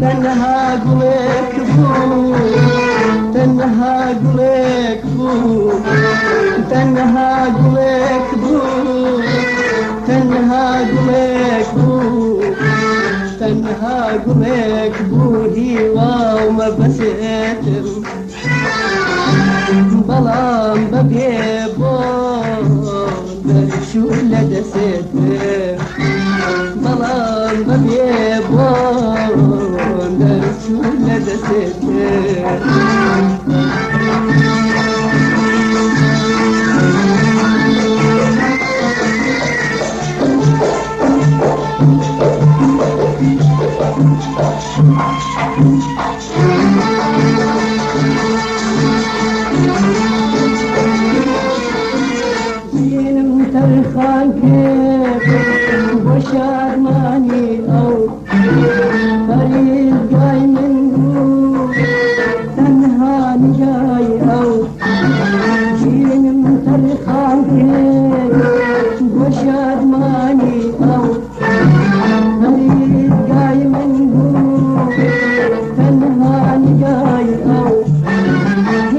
تنها قلك بو تنها قلك بو تنها قلك بو تنها قلك بو تنها قلك بو هيوا وما بسيتم بلام ببيبو برشو لدسيتم بلام ببيبو برشو لدسيتم ترخان كيف وشار ماني أو فريد جاي منه تنهاني جاي أو جيني ترخان كيف وشار ماني أو فريد جاي منه تنهاني جاي أو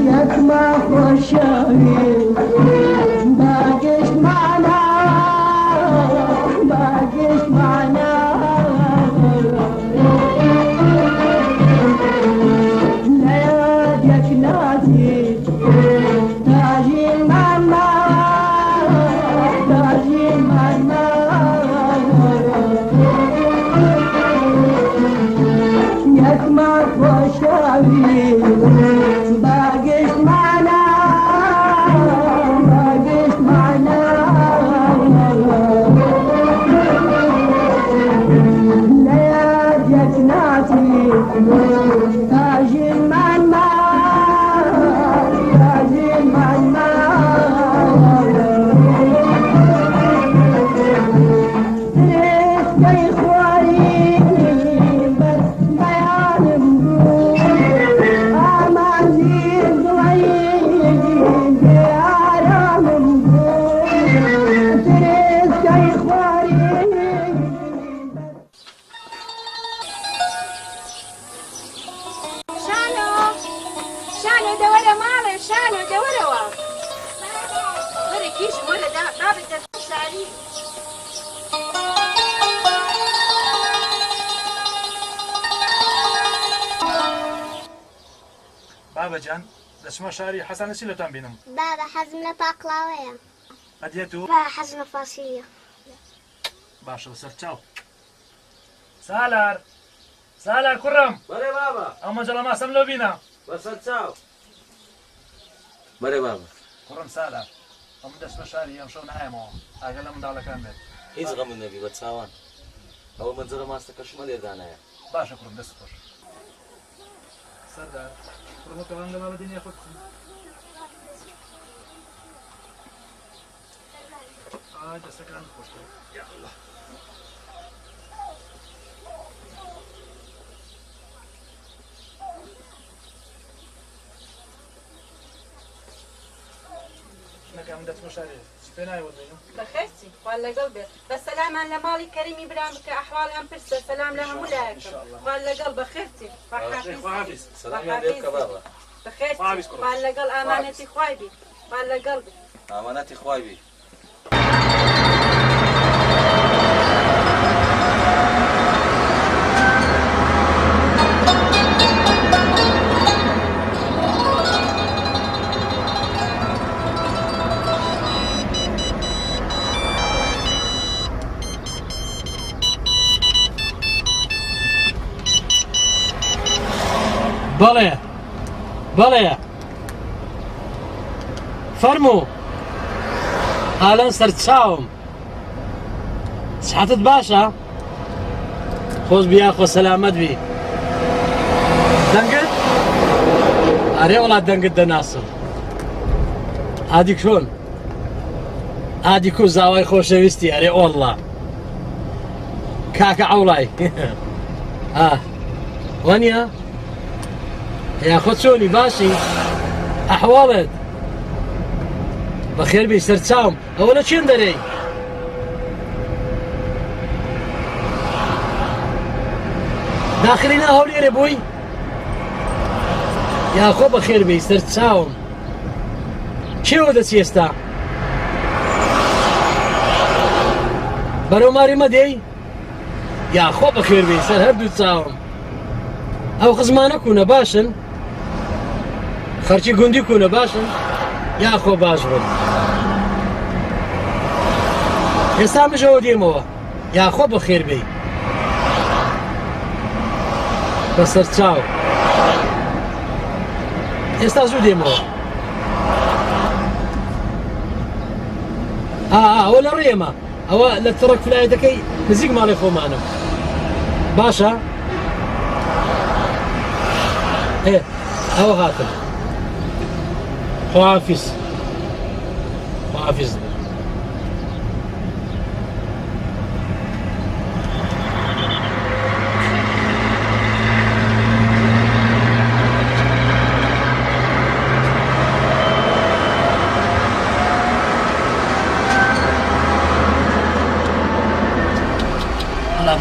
ياك ما خوشاوي باقيش معنا باقيش معنا لياليك نادي تاجي معنا تاجي معنا ياك ما خوشاوي باقيش معنا تاجي معنا تاجي معنا ريت يا إخواني بس بيان مقول أمان زين ضويين بأعرام مقول ريت يا إخواني شانو دورة مالي شانو دورة ورا كيش ورا دا بدك تسالي بابا جان لسما شاري حسن سيلتان بينهم بابا حزمنا باقلاوية أديتو بابا حزمنا فاصيلية باشا بسر تشاو سالار سالار كرم بله بابا أما جلا ما سملو بينا بسر تشاو بله بابا كرم سالار أما دسما شاري يوم شو نهايمو أقل من دولة كامل هیچ غم النبي بتساوان أول منظر ما استكشف مالي دانا باشا كرم دست خوش سردار كرم كمان لما بديني أخذ دستك عندك خوش يا الله نكمل دست مشاري سبيناي ودينه بخيرتي ولا قلبي بس سلام على مالي كريمي برامك أحوالهم برسة سلام لهم ولاك ولا قلب بخيرتي وحافظ سلام يا ديبك بابا بخيرتي ولا قلب أمانتي خوايبي ولا قلبي أمانتي خوايبي بله بله فرمو حالا سرچاوم صحتت باشە خۆش بیا خۆ سەلامەت بی دەنگت ئەرێ وڵات دەنگت دەناسم ئادی کۆن ئادی کو زاوای خۆشەویستی ئەرێ ئۆڵڵا کاکە عەوڵای وانیا یاخۆ چۆنی باشی ئەحواڵت بەخێر بی سەرچاوم ئەوە لە چێن دەرەی داخلينا هولي بوي يا خۆ بەخێر بی سەر چاوم چێوە دەچی ئێستا بەرەو ماری مەدەی یا خۆ بەخێر بی سەر هەردوو چاوم ئەو قزمانە کوونە باشن خەرچی گوندی کوونە باشن یا خۆ باش بن ئێستا مژەوە دێمەوە یا خۆ بەخێر بی بەسەر چاو ئێستا زوو دێمەوە ئەوە لە ڕێمە ئەوە لە تڕک فلایەتەکەی نزیک ماڵی خۆمانم باشە ئەوە هاتم خواحافیز خواحافیز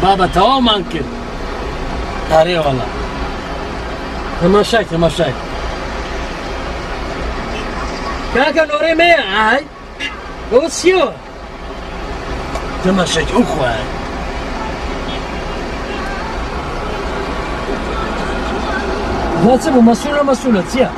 بابا تماما كده تاريخ والله تماشاك تماشاك كاكا نوري مية هاي وسيو تماشاك أخوة لا تسيبوا مسؤولة تسيا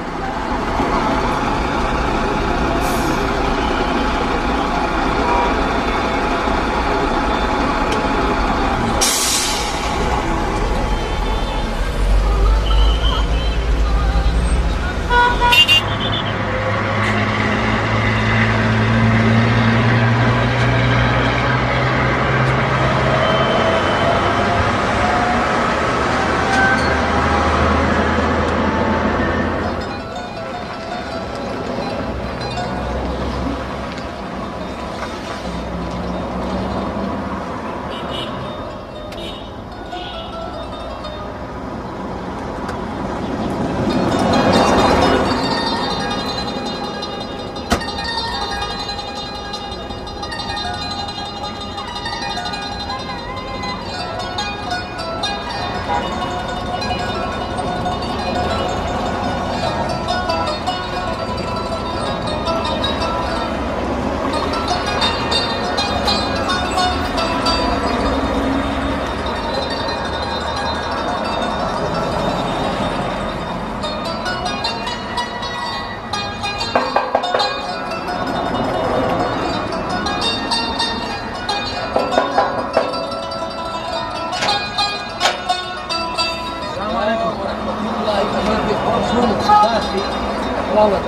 والله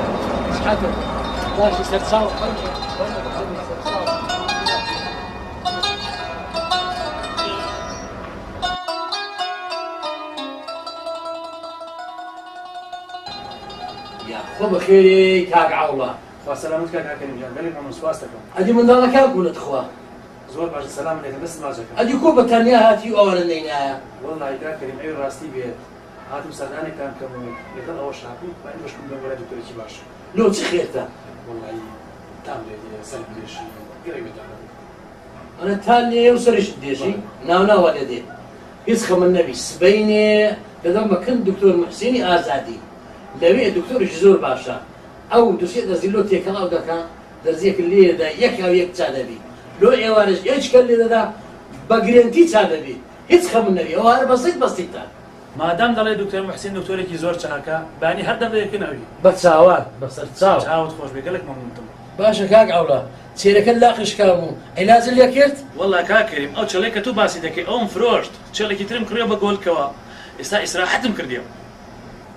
صحته ماشي سرساو يا خو بخيري كاك عوضة خوا سلامتك كاكا كريم جان قالي من سواستكم ادي من ذلك اقول اخوه زور باش السلام عليكم بس ماجك ادي كوبا تانية هاتي اولا نيناها والله كاكا كريم اي راستي بيه هاتم سرداني كان كم يقدر اول شعبي بعدين باش كنا ولاد دكتور كي باش لو تخيرته والله تعمل سلم ليش قريب انا تاني يوصلش ديجي ناونا ولدي يسخم النبي سبيني لما كنت دكتور محسيني ازادي لبي دكتور جزور باشا او دوسي دزيلو تيكا او دكا درزيك اللي دا يك او يك تادبي لو ايوارج ايش كان لي دا بقرنتي تادبي يسخم النبي هو بسيط بسيط ما دام دلي دكتور محسن دكتورێکی زۆر چاکە بانی هەردەم دەیەکەنەوەی بەچاوان بەسەر چاو چاوت خۆش بێ گەلێک مەمنونتم باشە کاک ئەوڵا چێرەکە لاقش کامو عیلاجت لێ کرد والله کاکەریم ئەو چڵەی کە تو باسی دەکەی ئەوم فرۆشت چێڵێکی ترم کڕێ بە گۆڵکەوە ئێستا ئیسراحەتم کردیەوە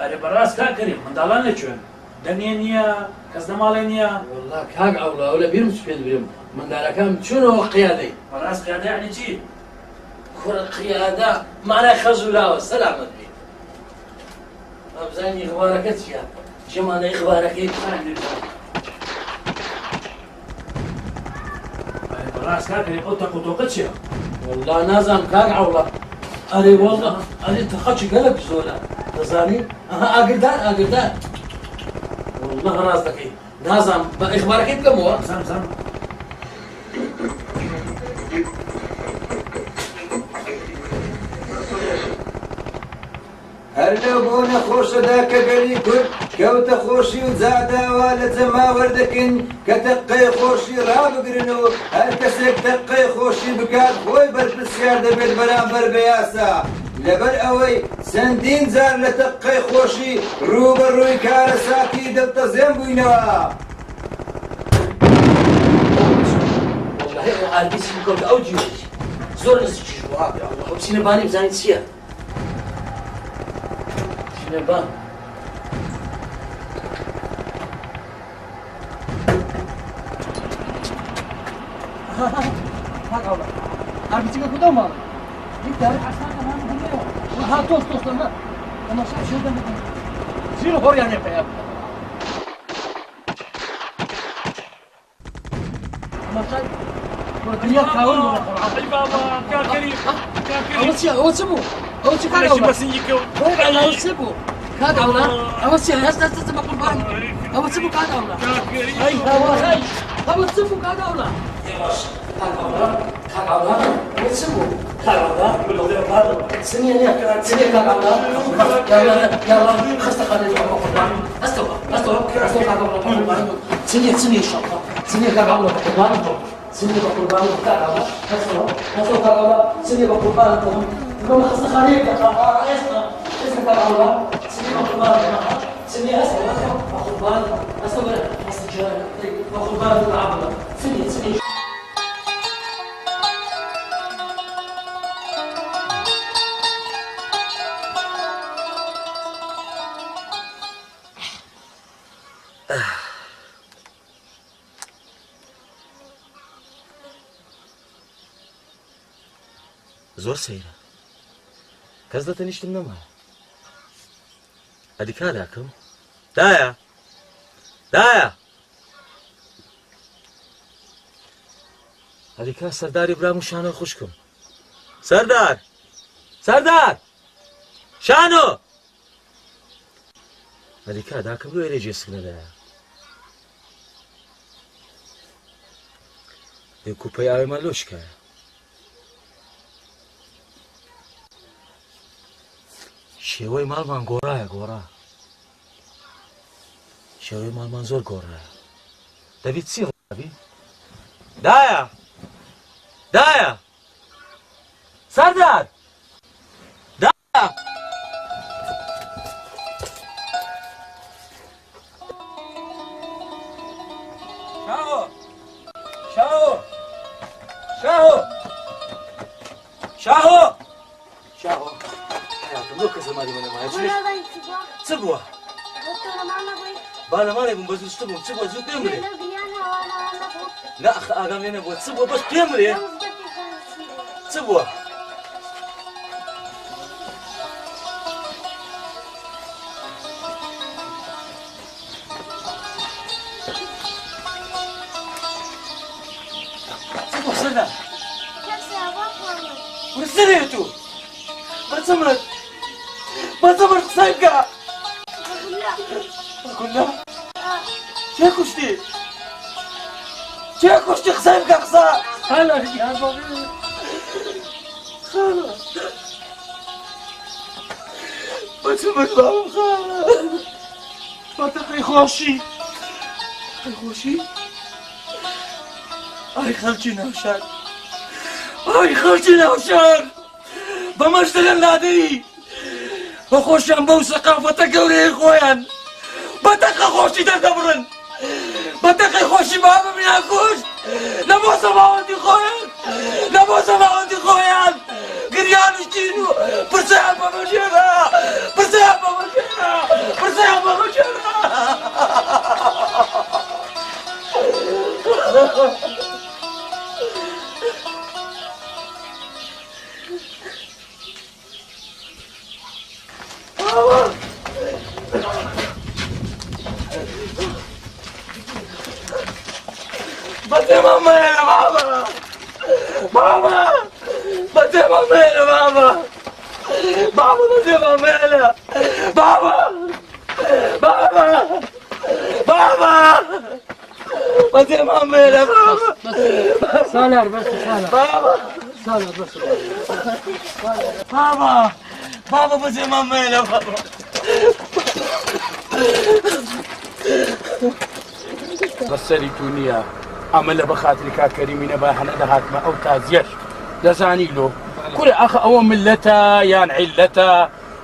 ئەرێ بەڕاست کاکەریم منداڵان لەکوێن دەنێ نییە کەس دەماڵێ نییە والله کاک ئەوڵا ئەو لە بیرم چ پێت برم منداڵەکەم چوونەوە قیادەی بەڕاست قیادە یعنی چی کوڕە قیادە مانای خەزوراوە سەلامەت بێ ئەبزانی ئیخبارەکە چییە ژەمانەی ئیخبارەکەی بەڕاست کاکەریم ئەو تەقوتۆقە چییە والله نازانم کاک ئەوڵا ئەرێ والله ئەرێ تەخەچی گەلک زۆرە دەزانی ئەها ئاگردار ئاگردار والله ڕاست دەکەی نازانم بە ئیخبارەکەی بکەمەوە زانم هەر لەو بۆ نەخۆشەدا کە گەلی کورد کەوتە خۆشی و زاداوا لە جەما وەردەکەن کە تەقەی خۆشی ڕابگرن و هەر کەسێک تەقەی خۆشی بکات خۆی بەرپرسیار دەبێت بەرامبەر بە یاسا لەبەر ئەوەی چەندین جار لە تەقەی خۆشی ڕوبەڕووی کارە ساتی دڵتەزێن بووینەوە. والله ئەو ئالبیسی بکەوتە ئەو جیوەی زۆر نزیکیش بوو ئەو چینەبانی بزانیت چییە؟ چینەبان ئاربیچەکە کدام ماڵە؟ یک دارە حەسانە ماڵە هەمەیەوە ها تۆست تۆستەمە تەماشا شێدە بکەن زیرە هۆڕیان ێ پێیە تەماشای دنیا کاون بووە قورعان ئەی بابا کاکەری ئەوە چییە؟ ئەوە چ بوو؟ ئەوە چ کاگەوڵە؟ بەسنگی کەوت ئەوە چ بوو؟ کاگەوڵە؟ ئەوە چییە؟ هەست دەستە بە قوربانی ئەوە چ بوو کاگەوڵە؟ ئەی هاوارەی ئەوە چ بوو کاگەوڵە؟ کاگاوڵا ئەوە چ بوو؟ کاگاوڵا سنیە نییە سنیە کاگاوڵا یاڵا خەستەخانەی بە قوربانی ئەستەوە کاگاوڵا بە قوربانی سنیە ئینشاءڵڵا سنیە کاگاوڵا بە قوربانی بۆ سنیە بە قوربانی بۆ کاگاوڵا ئەستەوە کاگاوڵا سنیە بە قوربانی بۆ بەم خەستەخانەیەکە ئێستا کاگاوڵا سنیە بە قوربانی سنیە ئەستەوە بە قوربانی ئەستەوە بە قوربانی العابڵە سنیە زۆر سەیرە کەس دەتەنیشتم نەمایە ئەدی کاداکەم دایە ئەدی کا سەرداری برام و شانۆی خوشکم سەردار شانۆ ئەدی کاداکەم لۆ ئێرە جێسکنەدایە دێ کوپەی ئاوێمان لۆ شکایە شێوەی ماڵمان گۆڕایە شێوەی ماڵمان زۆر گۆڕایە دەبیت چی ڕابی؟ دایە سەردار دایە شاهۆ حیاتم لۆ کە زەمانی منە مایە چ بووە؟ با لەمانێ بووم بە زووشتە بووم چ بووە زوو پێم بڵێ نا ئەخ ئاگام لێ نەبووە چ بووە بەس پێم بڵێ چ بووە؟ چ بووە سەردار؟ ورسەرێ تو بەچەمرد قسەی بکە گولا چێ کوشتی قسەی بکە قسە خالە یان بابی خالە بەچەمرد باوم خالە بەتەقەی خۆشی ئای خەڵکی ناوشار بەمەش دەگەن لادەی بە خۆشیان بەو سەقافەتە گەورەی خۆیان بەتەقە خۆشی دەردەبڕن بەتەقەی خۆشی بابم ناکوشت لە بۆ سەماوەندی خۆیان گریانشتین و پرسیان بەمەژێرە بەتێمان مێنە بابا بەتێمان مێنە بابا بەتێمان مێنە بابا بەتێمان مێنە سالار بەس سالار بابا سالار بەس بابا بابا بزي ماما بابا بەسەری تو نییە ئەمە لە بەخاتری کاکەریمینە با هەنە دەهاتمە ئەو تازیەش دەزانی لۆ کورە ئەخە ئەوە ملەتە یان عیلەتە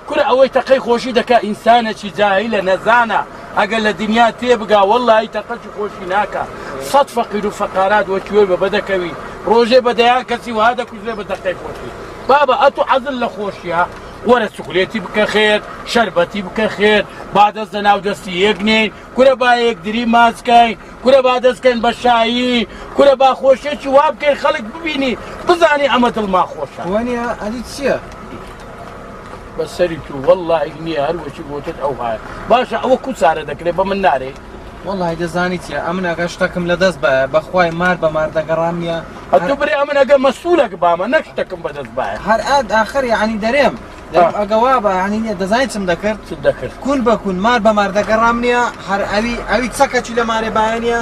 کورە ئەوەی تەقەی خۆشی دەکا ئینسانێکی جاهیلە نەزانە ئەگەر لە دنیا تێبگا وەڵڵی تەقەی خۆشی ناکە سەد فەقیر و فەقارات وەکوێ بە بەدەکەوی ڕۆژێ بەدەیان کەسی وها دەکوژێ بە دەقەی خۆشی بابە ئەتو حەزل لە خۆشیە وەرە چوکلێتی بکە خێر شەربەتی بکە خێر با دەست لە ناو دەستی یەکنین کورە با یەکدری ماچکەین کورە با دەستکەین بە شایی کورە با خۆشیێکی وا بکەین خەڵک ببینی بزانی ئەمە دڵما خۆشە وانە ئەلی چییە؟ بەسەری تو وەڵڵاهی نییە هەروەکی بۆتت ئەو هایە باشە ئەوە کوچارە دەکرێت بە من نارێ وەڵڵاهی دەزانی چیە ئەم ناگە شتەکەم لە دەست بە بەخوای مار بە مار دەگەڕام نیە ئەتو برێ ئەمە ئەگە مەسوولەک بامە نەک شتەکەم بەدەست باە هەر ئاد ئاخر یعنی دەرێم ئەگەوا بە ینی نیە دەزانی چم دەکرد چ دەکرد کون بە کون مار بە مار دەگەڕام نییە هەر ئەوی چەکەچی لە مارێ باەنە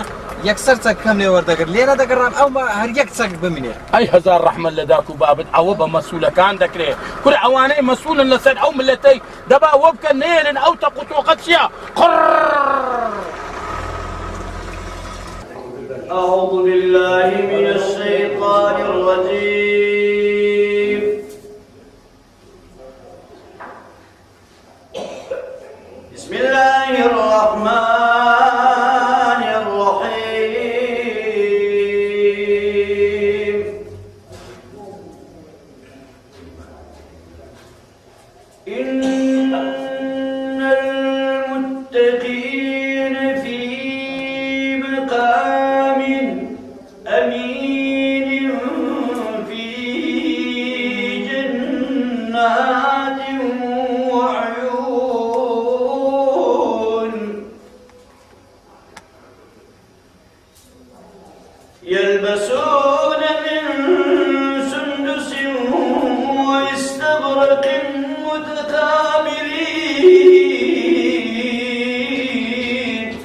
یەکسەر چەکەم لێ وەردەگرت لێرە دەگەڕام ئەو هەر یەک چەک بمینێ ئەی هەزار ڕەحمەت لە داک و بابت ئەوە بە مەسوولەکان دەکرێت کورە ئەوانەی مەسوولن لەسەر ئەو ملەتەی دەبا وە بکەن نێرن ئەو تەقوتۆقەت چییە أعوذ بالله من الشيطان الرجيم بسم الله الرحمن الرحيم إن المتقين في مقام أمين في جنات وعيون يلبسون من سندس واستبرق متقابلين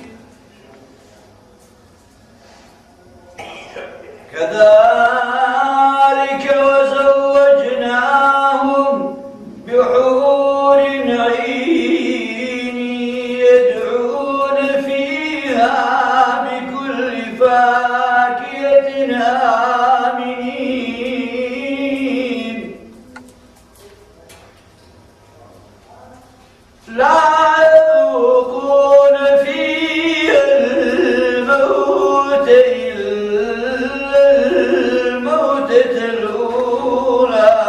كذلك وزوجناهم بحور عين يدعون فيها بكل فاكهة آمنين لا يذوقون فيها الموت إلا الموتة الأولى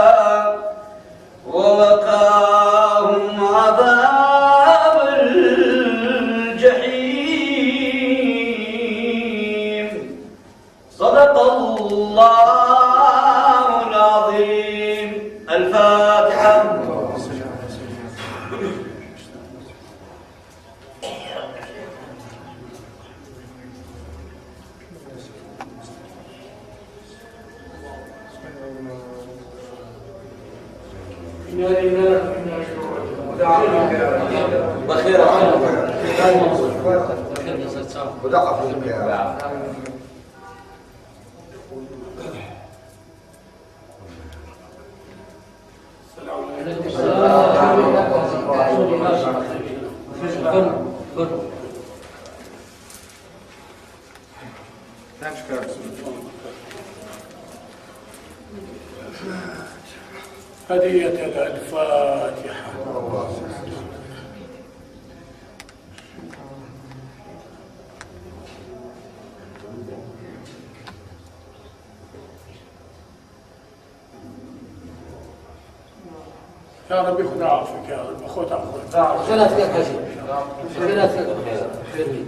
ووقاهم عذاب الجحيم صدق الله العظيم الفاتحة بخير هدية الفاتحة يا ربي خذ عافيك يا رب خذ عافيك خيرات فيك حاجة خيرات فيك خير